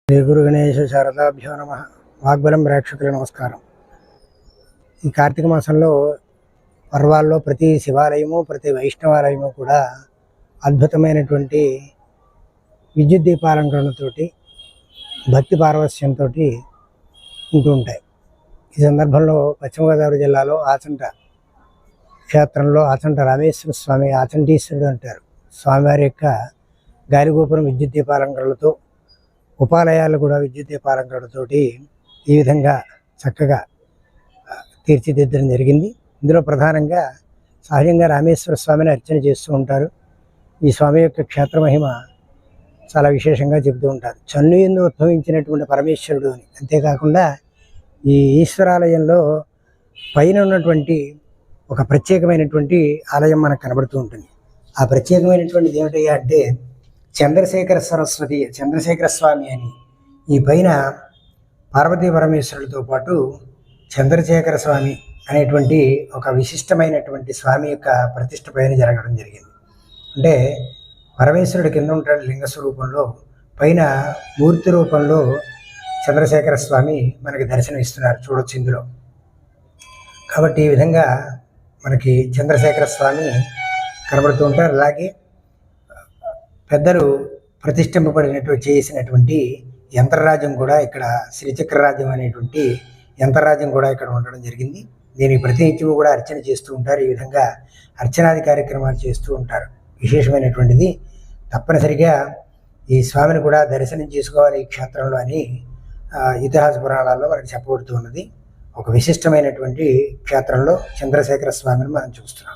శ్రీ గురు గణేశ శారదాభ్యో నమ. వాగ్బలం ప్రేక్షకుల నమస్కారం. ఈ కార్తీక మాసంలో పర్వాల్లో ప్రతి శివాలయము, ప్రతి వైష్ణవాలయము కూడా అద్భుతమైనటువంటి విద్యుత్ దీపాలంకరణతోటి, భక్తి పారవస్యంతో ఉంటూ ఉంటాయి. ఈ సందర్భంలో పశ్చిమ గోదావరి జిల్లాలో ఆచంట క్షేత్రంలో ఆచంట రామేశ్వర స్వామి, ఆచంటీశ్వరుడు అంటారు, స్వామివారి యొక్క గాలిగోపురం విద్యుత్ దీపాలంకరణలతో, ఉపాలయాలు కూడా విద్యుత్ దీపాలంకరణతోటి ఈ విధంగా చక్కగా తీర్చిదిద్దడం జరిగింది. ఇందులో ప్రధానంగా సహజంగా రామేశ్వర స్వామిని అర్చన చేస్తూ ఉంటారు. ఈ స్వామి యొక్క క్షేత్ర మహిమ చాలా విశేషంగా చెబుతూ ఉంటారు. చన్ను ఎందు ఉద్భవించినటువంటి పరమేశ్వరుడు అని. అంతేకాకుండా ఈ ఈశ్వరాలయంలో పైన ఉన్నటువంటి ఒక ప్రత్యేకమైనటువంటి ఆలయం మనకు కనబడుతూ ఉంటుంది. ఆ ప్రత్యేకమైనటువంటిది ఏమిటయ్యా అంటే చంద్రశేఖర స్వామి అని. ఈ పైన పార్వతీ పరమేశ్వరులతో పాటు చంద్రశేఖర స్వామి అనేటువంటి ఒక విశిష్టమైనటువంటి స్వామి యొక్క ప్రతిష్ఠ పైన జరగడం జరిగింది. అంటే పరమేశ్వరుడు కింద ఉంటాడు లింగ స్వరూపంలో, పైన మూర్తి రూపంలో చంద్రశేఖర స్వామి మనకి దర్శనం ఇస్తున్నారు, చూడొచ్చు ఇందులో. కాబట్టి ఈ విధంగా మనకి చంద్రశేఖర స్వామి కనబడుతూ ఉంటారు. అలాగే పెద్దలు చేసినటువంటి యంత్రరాజ్యం కూడా ఇక్కడ, శ్రీచక్రరాజ్యం అనేటువంటి యంత్రరాజ్యం కూడా ఇక్కడ ఉండడం జరిగింది. దీనికి ప్రతినిత్యం కూడా అర్చన చేస్తూ ఉంటారు. ఈ విధంగా అర్చనాది కార్యక్రమాలు చేస్తూ ఉంటారు. విశేషమైనటువంటిది. తప్పనిసరిగా ఈ స్వామిని కూడా దర్శనం చేసుకోవాలి ఈ క్షేత్రంలో అని ఇతిహాస పురాణాల్లో మనకు చెప్పబడుతూ ఉన్నది. ఒక విశిష్టమైనటువంటి క్షేత్రంలో చంద్రశేఖర స్వామిని మనం చూస్తున్నాం.